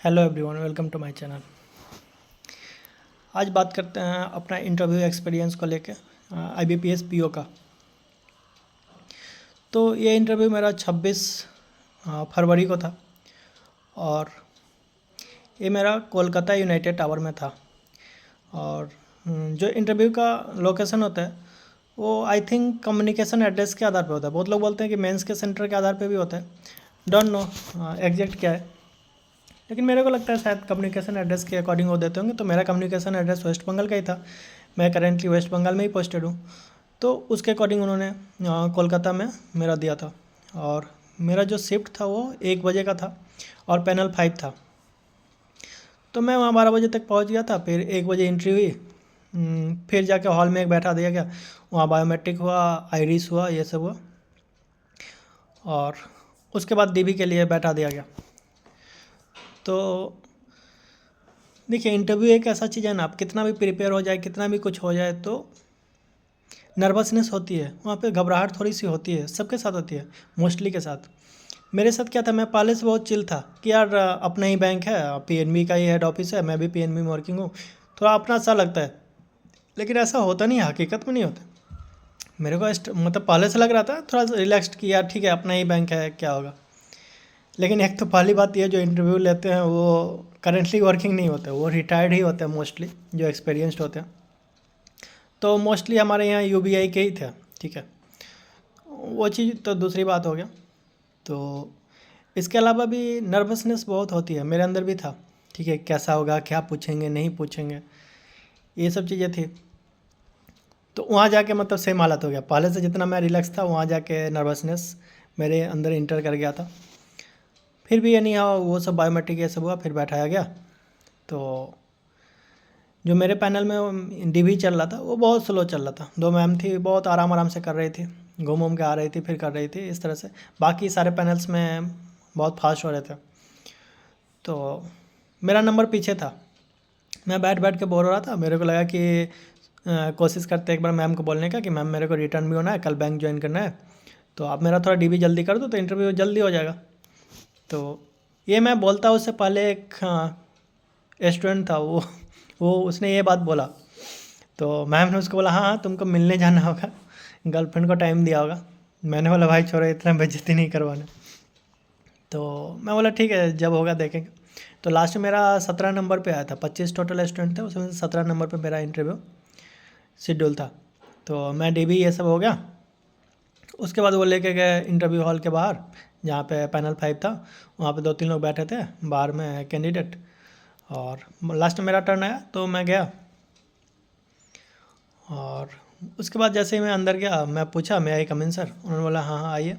Hello everyone, welcome to my channel. आज बात करते हैं अपना इंटरव्यू एक्सपीरियंस को लेके आईबीपीएस पीओ का। तो ये इंटरव्यू मेरा 26 फरवरी को था और ये मेरा कोलकाता यूनाइटेड टावर में था। और जो इंटरव्यू का लोकेशन होता है वो आई थिंक कम्युनिकेशन एड्रेस के आधार पे होता है। बहुत लोग बोलते हैं कि मेंस के सेंटर के आधार पे भी होता है, डोंट नो एग्जैक्ट क्या है, लेकिन मेरे को लगता है शायद कम्युनिकेशन एड्रेस के अकॉर्डिंग वो देते होंगे। तो मेरा कम्युनिकेशन एड्रेस वेस्ट बंगाल का ही था। मैं करेंटली वेस्ट बंगाल में ही पोस्टेड हूँ, तो उसके अकॉर्डिंग उन्होंने कोलकाता में मेरा दिया था। और मेरा जो शिफ्ट था वो 1 बजे का था और पैनल 5 था। तो मैं वहाँ 12 बजे तक पहुँच गया था। फिर 1 बजे एंट्री हुई, फिर जाके हॉल में एक बैठा दिया गया। वहाँ बायोमेट्रिक हुआ, आइरिस हुआ, ये सब हुआ और उसके बाद डीबी के लिए बैठा दिया गया। तो देखिए, इंटरव्यू एक ऐसा चीज़ है ना, आप कितना भी प्रिपेयर हो जाए, कितना भी कुछ हो जाए, तो नर्वसनेस होती है वहाँ पे, घबराहट थोड़ी सी होती है, सबके साथ होती है, मोस्टली के साथ। मेरे साथ क्या था, मैं पहले से बहुत चिल था कि यार अपना ही बैंक है, पीएनबी का ही हेड ऑफिस है, मैं भी पीएनबी में वर्किंग हूँ, थोड़ा अपना सा लगता है। लेकिन ऐसा होता नहीं है, हकीकत में नहीं होता। मेरे को मतलब पहले से लग रहा था थोड़ा रिलैक्स्ड कि यार ठीक है, अपना ही बैंक है, क्या होगा। लेकिन एक तो पहली बात ये, जो इंटरव्यू लेते हैं वो करेंटली वर्किंग नहीं होते, वो रिटायर्ड ही होते हैं मोस्टली, जो एक्सपीरियंस्ड होते हैं। तो मोस्टली हमारे यहाँ यूबीआई के ही थे, ठीक है। वो चीज़ तो दूसरी बात हो गया। तो इसके अलावा भी नर्वसनेस बहुत होती है, मेरे अंदर भी था, ठीक है, कैसा होगा, क्या पूछेंगे, नहीं पूछेंगे, ये सब चीज़ें थी। तो वहाँ जाके मतलब सेम हालत हो गया, पहले से जितना मैं रिलैक्स था, वहाँ जाके नर्वसनेस मेरे अंदर इंटर कर गया था। फिर भी ये नहीं हुआ, वो सब बायोमेट्रिक ये सब हुआ, फिर बैठाया गया। तो जो मेरे पैनल में डीवी चल रहा था वो बहुत स्लो चल रहा था। 2 मैम थी, बहुत आराम आराम से कर रही थी, घूम घूम के आ रही थी, फिर कर रही थी, इस तरह से। बाकी सारे पैनल्स में बहुत फास्ट हो रहे थे। तो मेरा नंबर पीछे था, मैं बैठ बैठ के बोर हो रहा था। मेरे को लगा कि कोशिश करते एक बार मैम को बोलने का कि मैम मेरे को रिटर्न भी होना है, कल बैंक ज्वाइन करना है, तो आप मेरा थोड़ा डीवी जल्दी कर दो तो इंटरव्यू जल्दी हो जाएगा। तो ये मैं बोलता, उससे पहले एक स्टूडेंट था, वो उसने ये बात बोला। तो मैम ने उसको बोला, हाँ हाँ तुमको मिलने जाना होगा, गर्लफ्रेंड को टाइम दिया होगा। मैंने बोला भाई छोड़ो, इतना बेइज्जती नहीं करवाना। तो मैं बोला ठीक है, जब होगा देखेंगे। तो लास्ट में मेरा 17 नंबर पे आया था, 25 टोटल स्टूडेंट थे, उसमें से 17 नंबर पे मेरा इंटरव्यू शेड्यूल था। तो मैं डीबी ये सब हो गया। उसके बाद वो लेके गए इंटरव्यू हॉल के बाहर, जहाँ पे पैनल 5 था। वहाँ पे 2-3 लोग बैठे थे बाहर में, कैंडिडेट। और लास्ट में मेरा टर्न आया तो मैं गया। और उसके बाद जैसे ही मैं अंदर गया, मैं पूछा मैं आई कम इन सर, उन्होंने बोला हाँ हाँ आइए।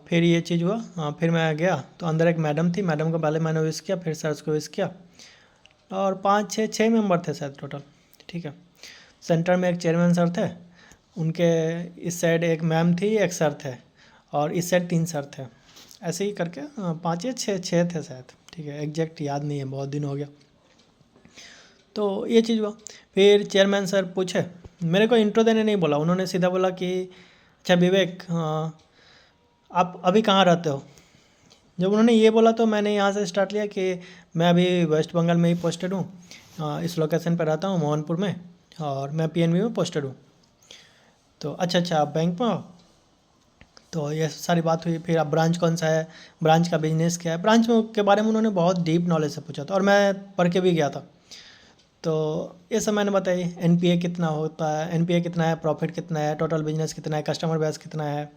फिर ये चीज़ हुआ। फिर मैं गया तो अंदर एक मैडम थी, मैडम को पहले मैंने विश किया, फिर सर को विश किया। और 5-6 मेंबर थे शायद टोटल, ठीक है। सेंटर में एक चेयरमैन सर थे, उनके इस साइड एक मैम थी, एक सर थे, और इस साइड 3 सर थे। ऐसे ही करके 5 या 6 थे शायद, ठीक है, एग्जैक्ट याद नहीं है, बहुत दिन हो गया। तो ये चीज़ हुआ। फिर चेयरमैन सर पूछे, मेरे को इंट्रो देने नहीं बोला, उन्होंने सीधा बोला कि अच्छा विवेक, आप अभी कहाँ रहते हो। जब उन्होंने ये बोला तो मैंने यहाँ से स्टार्ट लिया कि मैं अभी वेस्ट बंगाल में ही पोस्टेड हूँ, इस लोकेशन पर रहता हूँ मोहनपुर में, और मैं पीएनबी में पोस्टेड हूँ। तो अच्छा आप बैंक में हो। तो ये सारी बात हुई। फिर अब ब्रांच कौन सा है, ब्रांच का बिजनेस क्या है, ब्रांच में के बारे में उन्होंने बहुत डीप नॉलेज से पूछा था, और मैं पढ़ के भी गया था। तो ये सब मैंने बताई, एनपीए कितना होता है, एनपीए कितना है, प्रॉफिट कितना है, टोटल बिजनेस कितना है, कस्टमर बेस कितना है,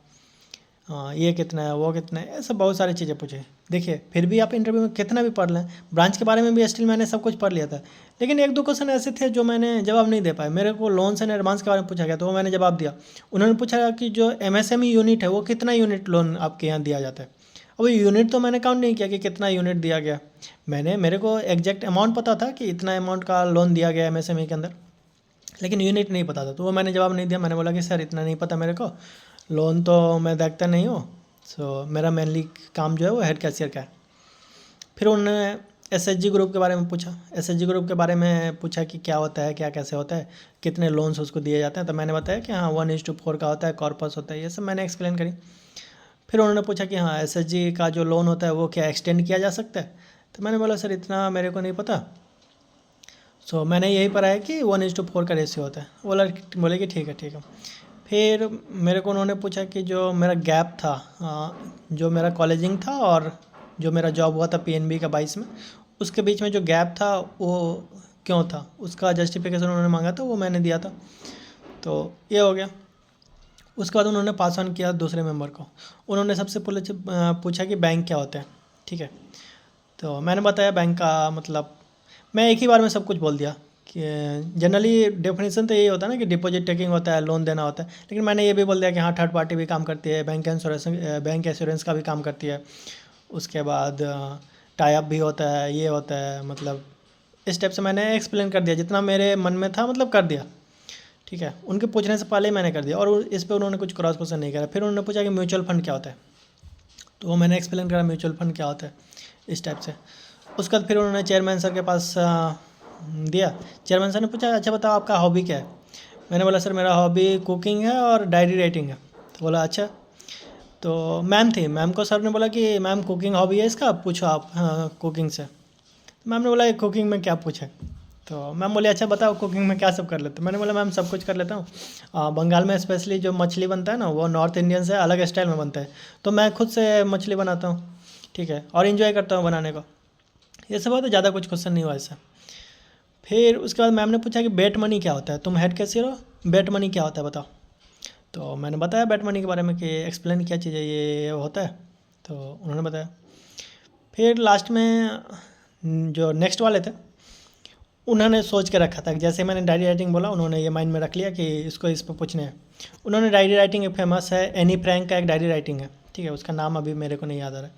ये कितना है, वो कितना है, ये सब बहुत सारी चीज़ें पूछे। देखिए, फिर भी आप इंटरव्यू में कितना भी पढ़ लें, ब्रांच के बारे में भी स्टिल मैंने सब कुछ पढ़ लिया था, लेकिन 1-2 क्वेश्चन ऐसे थे जो मैंने जवाब नहीं दे पाया। मेरे को लोन्स एंड एडवांस के बारे में पूछा गया तो वो मैंने जवाब दिया। उन्होंने पूछा कि जो एमएसएमई यूनिट है वो कितना यूनिट लोन आपके यहाँ दिया जाता है। अब यूनिट तो मैंने काउंट नहीं किया कि कितना यूनिट दिया गया। मेरे को एग्जैक्ट अमाउंट पता था कि इतना अमाउंट का लोन दिया गया एमएसएमई के अंदर, लेकिन यूनिट नहीं पता था, तो वो मैंने जवाब नहीं दिया। मैंने बोला कि सर इतना नहीं पता मेरे को, लोन तो मैं देखता नहीं हूँ, सो मेरा मेनली काम जो है वो हेड कैशियर का है। फिर उन्होंने एसएचजी ग्रुप के बारे में पूछा, एसएचजी ग्रुप के बारे में पूछा कि क्या होता है, क्या कैसे होता है, कितने लोन्स उसको दिए जाते हैं। तो मैंने बताया कि हाँ 1:4 का होता है, कॉर्पस होता है, ये सब मैंने एक्सप्लेन करी। फिर उन्होंने पूछा कि हाँ एसएचजी का जो लोन होता है वो क्या एक्सटेंड किया जा सकता है। तो मैंने बोला सर इतना मेरे को नहीं पता, सो मैंने यही पढ़ा है कि 1:4 का रेशियो होता है। बोले कि ठीक है ठीक है। फिर मेरे को उन्होंने पूछा कि जो मेरा गैप था, जो मेरा कॉलेजिंग था और जो मेरा जॉब हुआ था पीएनबी का 22 में, उसके बीच में जो गैप था वो क्यों था, उसका जस्टिफिकेशन उन्होंने मांगा था, वो मैंने दिया था। तो ये हो गया। उसके बाद उन्होंने पास ऑन किया दूसरे मेंबर को। उन्होंने सबसे पहले पूछा कि बैंक क्या होता है, ठीक है। तो मैंने बताया बैंक का मतलब, मैं एक ही बार में सब कुछ बोल दिया कि जनरली डेफिनेशन तो यही होता है ना कि डिपॉजिट टेकिंग होता है, लोन देना होता है, लेकिन मैंने ये भी बोल दिया कि हाँ थर्ड पार्टी भी काम करती है, बैंक एश्योरेंस का भी काम करती है, उसके बाद टाई अप भी होता है, ये होता है, मतलब इस टाइप से मैंने एक्सप्लेन कर दिया जितना मेरे मन में था, मतलब कर दिया, ठीक है। उनके पूछने से पहले ही मैंने कर दिया और इस पर उन्होंने कुछ क्रॉस क्वेश्चन नहीं करा। फिर उन्होंने पूछा कि म्यूचुअल फंड क्या होता है, तो वो मैंने एक्सप्लेन करा म्यूचुअल फंड क्या होता है इस टाइप से। उसके बाद फिर उन्होंने चेयरमैन सर के पास दिया। चेयरमैन सर ने पूछा अच्छा बताओ आपका हॉबी क्या है। मैंने बोला सर मेरा हॉबी कुकिंग है और डायरी राइटिंग है। तो बोला अच्छा। तो मैम थी, मैम को सर ने बोला कि मैम कुकिंग हॉबी है इसका, पूछो आप कुकिंग से। तो मैम ने बोला ये कुकिंग में क्या पूछे। तो मैम बोले अच्छा बताओ कुकिंग में क्या सब कर लेते हो। मैंने बोला मैम सब कुछ कर लेता हूँ, बंगाल में स्पेशली जो मछली बनता है ना वो नॉर्थ इंडियन से अलग स्टाइल में बनता है, तो मैं खुद से मछली बनाता हूँ, ठीक है, और इन्जॉय करता हूँ बनाने को। ये सब बात है, ज़्यादा कुछ क्वेश्चन नहीं हुआ ऐसा। फिर उसके बाद मैम ने पूछा कि बेट मनी क्या होता है, तुम हेड कैशियर हो, बेट मनी क्या होता है बताओ। तो मैंने बताया बेट मनी के बारे में कि एक्सप्लेन क्या चीज़ है, ये होता है। तो उन्होंने बताया। फिर लास्ट में जो नेक्स्ट वाले थे उन्होंने सोच के रखा था कि जैसे मैंने डायरी राइटिंग बोला, उन्होंने ये माइंड में रख लिया कि इसको इस पर पूछने हैं। उन्होंने डायरी राइटिंग एक फेमस है, एनी फ्रैंक का एक डायरी राइटिंग है, ठीक है, उसका नाम अभी मेरे को नहीं याद आ रहा है।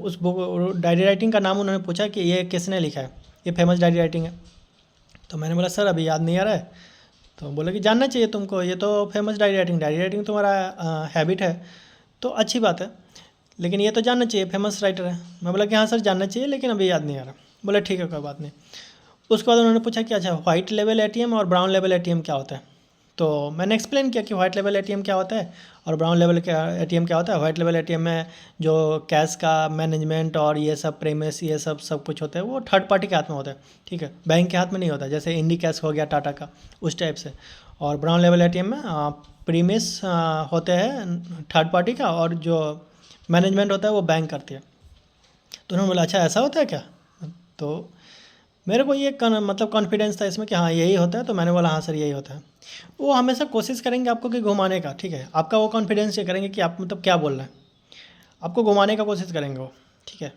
उस बुक डायरी राइटिंग का नाम उन्होंने पूछा कि ये किसने लिखा है, ये फेमस डायरी राइटिंग है। तो मैंने बोला सर अभी याद नहीं आ रहा है। तो बोले कि जानना चाहिए तुमको, ये तो फेमस डायरी राइटिंग तुम्हारा हैबिट है तो अच्छी बात है, लेकिन ये तो जानना चाहिए, फेमस राइटर है। मैं बोला कि हाँ सर जानना चाहिए लेकिन अभी याद नहीं आ रहा। बोले ठीक है कोई बात नहीं। उसके बाद उन्होंने पूछा कि अच्छा वाइट लेवल एटीएम और ब्राउन लेवल एटीएम क्या होता है। तो मैंने एक्सप्लेन किया कि वाइट लेवल एटीएम क्या होता है और ब्राउन लेवल एटीएम क्या होता है। वाइट लेवल एटीएम में जो कैश का मैनेजमेंट और ये सब प्रेमिस ये सब कुछ होता है वो थर्ड पार्टी के हाथ में होता है, ठीक है, बैंक के हाथ में नहीं होता, जैसे इंडी कैश हो गया टाटा का, उस टाइप से। और ब्राउन लेवल एटीएम में प्रीमिस होते हैं थर्ड पार्टी का और जो मैनेजमेंट होता है वो बैंक करती है। तो उन्होंने बोला अच्छा ऐसा होता है क्या। तो मेरे को ये मतलब कॉन्फिडेंस था इसमें कि हाँ यही होता है, तो मैंने बोला हाँ सर यही होता है। वो हमेशा कोशिश करेंगे आपको कि घुमाने का, ठीक है, आपका वो कॉन्फिडेंस ये करेंगे कि आप मतलब क्या बोल रहे हैं, आपको घुमाने का कोशिश करेंगे वो, ठीक है।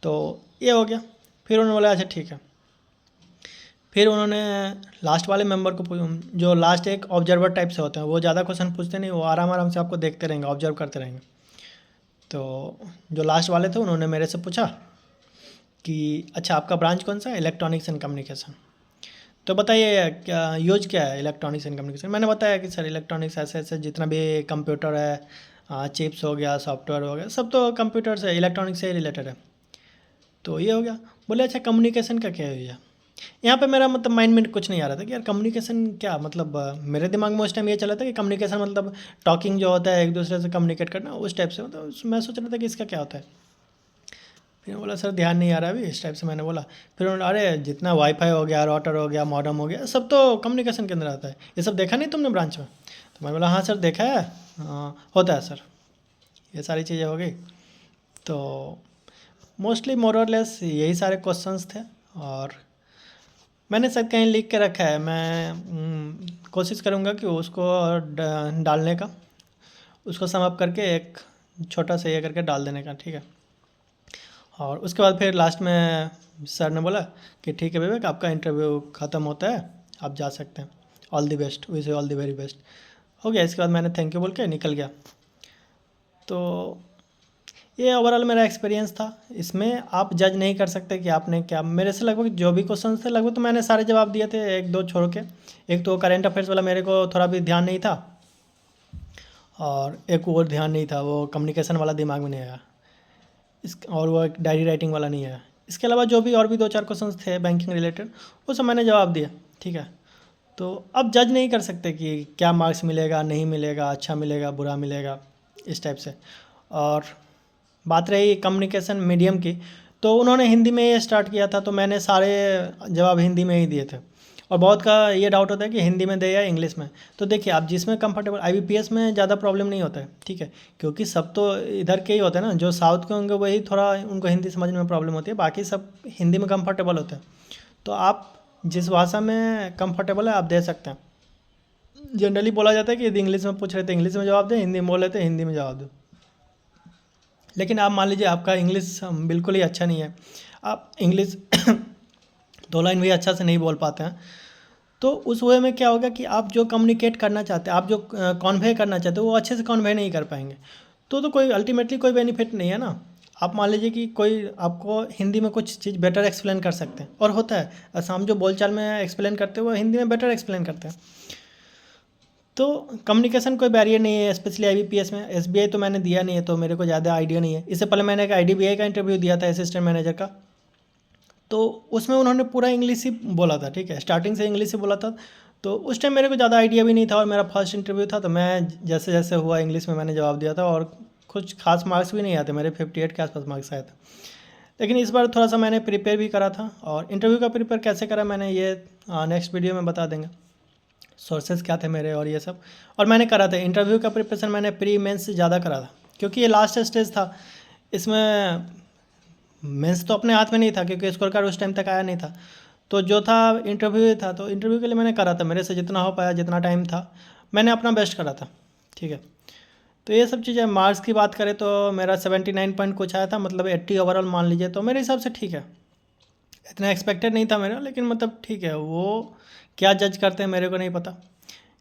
तो ये हो गया। फिर उन्होंने बोला अच्छा ठीक है। फिर उन्होंने लास्ट वाले मेंबर को जो लास्ट एक ऑब्जर्वर टाइप से होते हैं, वो ज़्यादा क्वेश्चन पूछते नहीं, वो आराम आराम से आपको देखते रहेंगे, ऑब्जर्व करते रहेंगे। तो जो लास्ट वाले थे उन्होंने मेरे से पूछा कि अच्छा आपका ब्रांच कौन सा है, इलेक्ट्रॉनिक्स एंड कम्युनिकेशन। तो बताइए क्या यूज क्या है इलेक्ट्रॉनिक्स एंड कम्युनिकेशन। मैंने बताया कि सर इलेक्ट्रॉनिक्स ऐसे ऐसे जितना भी कंप्यूटर है, चिप्स हो गया, सॉफ्टवेयर हो गया, सब तो कंप्यूटर से इलेक्ट्रॉनिक्स से ही रिलेटेड है। तो ये हो गया। बोले अच्छा कम्युनिकेशन का क्या है भैया। यहाँ पे मेरा मतलब माइंड में कुछ नहीं आ रहा था कि यार कम्युनिकेशन क्या मतलब, मेरे दिमाग में उस टाइम ये चला था कि कम्युनिकेशन मतलब टॉकिंग जो होता है एक दूसरे से कम्युनिकेट करना, उस टाइप से, मतलब मैं सोच रहा था कि इसका क्या होता है। फिर बोला सर ध्यान नहीं आ रहा अभी, इस टाइप से मैंने बोला। फिर उन्होंने अरे जितना वाईफाई हो गया, राउटर हो गया, मॉडेम हो गया, सब तो कम्युनिकेशन के अंदर आता है, ये सब देखा नहीं तुमने ब्रांच में। तो मैं बोला हाँ सर देखा है, होता है सर। ये सारी चीज़ें हो गई। तो मोस्टली मोर और लेस यही सारे क्वेश्चंस थे। और मैंने शायद कहीं लिख के रखा है, मैं कोशिश करूँगा कि उसको डालने का, उसको सम अप करके एक छोटा सा ये करके डाल देने का, ठीक है। और उसके बाद फिर लास्ट में सर ने बोला कि ठीक है विवेक आपका इंटरव्यू ख़त्म होता है, आप जा सकते हैं, all the best, wish you all the very best. हो गया। इसके बाद मैंने थैंक यू बोल के निकल गया। तो ये ओवरऑल मेरा एक्सपीरियंस था। इसमें आप जज नहीं कर सकते कि आपने क्या, मेरे से लगभग जो भी क्वेश्चन थे लगभग तो मैंने सारे जवाब दिए थे, एक दो छोड़ के। एक तो करेंट अफेयर्स वाला मेरे को थोड़ा भी ध्यान नहीं था, और एक और ध्यान नहीं था, वो कम्युनिकेशन वाला दिमाग में नहीं आया, इस और वो एक डायरी राइटिंग वाला नहीं आया। इसके अलावा जो भी और भी दो चार क्वेश्चंस थे बैंकिंग रिलेटेड, वो सब मैंने जवाब दिया, ठीक है। तो अब जज नहीं कर सकते कि क्या मार्क्स मिलेगा नहीं मिलेगा, अच्छा मिलेगा बुरा मिलेगा, इस टाइप से। और बात रही कम्युनिकेशन मीडियम की, तो उन्होंने हिंदी में ये स्टार्ट किया था, तो मैंने सारे जवाब हिंदी में ही दिए थे। और बहुत का ये डाउट होता है कि हिंदी में दे या इंग्लिश में। तो देखिए आप जिसमें कंफर्टेबल, आईबीपीएस में ज़्यादा प्रॉब्लम नहीं होता है, ठीक है, क्योंकि सब तो इधर के ही होते हैं ना, जो साउथ के होंगे वही थोड़ा उनको हिंदी समझने में प्रॉब्लम होती है, बाकी सब हिंदी में कंफर्टेबल होते हैं। तो आप जिस भाषा में कंफर्टेबल है आप दे सकते हैं। जनरली बोला जाता है कि यदि इंग्लिश में पूछ रहे थे इंग्लिश में जवाब दें, हिंदी में बोल रहे थे हिंदी में जवाब दो। लेकिन आप मान लीजिए आपका इंग्लिश बिल्कुल ही अच्छा नहीं है, आप इंग्लिश 2 लाइन भी अच्छा से नहीं बोल पाते हैं, तो उस वे में क्या होगा कि आप जो कम्युनिकेट करना चाहते हैं, आप जो कॉन्वे करना चाहते हो वो अच्छे से कॉन्वे नहीं कर पाएंगे। तो कोई अल्टीमेटली कोई बेनिफिट नहीं है ना। आप मान लीजिए कि कोई आपको हिंदी में कुछ चीज़ बेटर एक्सप्लेन कर सकते हैं, और होता है ऐसा, हम जो बोलचाल में एक्सप्लेन करते हैं वो हिंदी में बेटर एक्सप्लेन करते हैं। तो कम्युनिकेशन कोई बैरियर नहीं है, स्पेशली आईबीपीएस में। एसबीआई तो मैंने दिया नहीं है तो मेरे को ज़्यादा आइडिया नहीं है। इससे पहले मैंने एक आईडीबीआई का इंटरव्यू दिया था असिस्टेंट मैनेजर का, तो उसमें उन्होंने पूरा इंग्लिश ही बोला था, ठीक है, स्टार्टिंग से इंग्लिश ही बोला था। तो उस टाइम मेरे को ज़्यादा आइडिया भी नहीं था और मेरा फर्स्ट इंटरव्यू था, तो मैं जैसे जैसे हुआ इंग्लिश में मैंने जवाब दिया था, और कुछ खास मार्क्स भी नहीं आते मेरे, 58 के आसपास मार्क्स आए थे। लेकिन इस बार थोड़ा सा मैंने प्रिपेयर भी करा था, और इंटरव्यू का प्रिपेयर कैसे करा मैंने ये नेक्स्ट वीडियो में बता देंगे, सोर्सेज क्या थे मेरे और ये सब। और मैंने करा था इंटरव्यू का प्रिपरेशन, मैंने प्री मेंस से ज़्यादा करा था, क्योंकि ये लास्ट स्टेज था। इसमें मेंस तो अपने हाथ में नहीं था, क्योंकि स्कोर कार्ड उस टाइम तक आया नहीं था। तो जो था इंटरव्यू था, तो इंटरव्यू के लिए मैंने करा था, मेरे से जितना हो पाया, जितना टाइम था मैंने अपना बेस्ट करा था, ठीक है। तो ये सब चीज़ें, मार्क्स की बात करें तो मेरा 79 पॉइंट कुछ आया था, मतलब 80 ओवरऑल मान लीजिए, तो मेरे हिसाब से ठीक है। इतना एक्सपेक्टेड नहीं था मेरा, लेकिन मतलब ठीक है, वो क्या जज करते हैं मेरे को नहीं पता।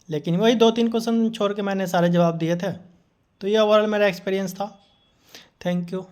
लेकिन वही 2-3 क्वेश्चन छोड़ के मैंने सारे जवाब दिए थे। तो ये ओवरऑल मेरा एक्सपीरियंस था। Thank you.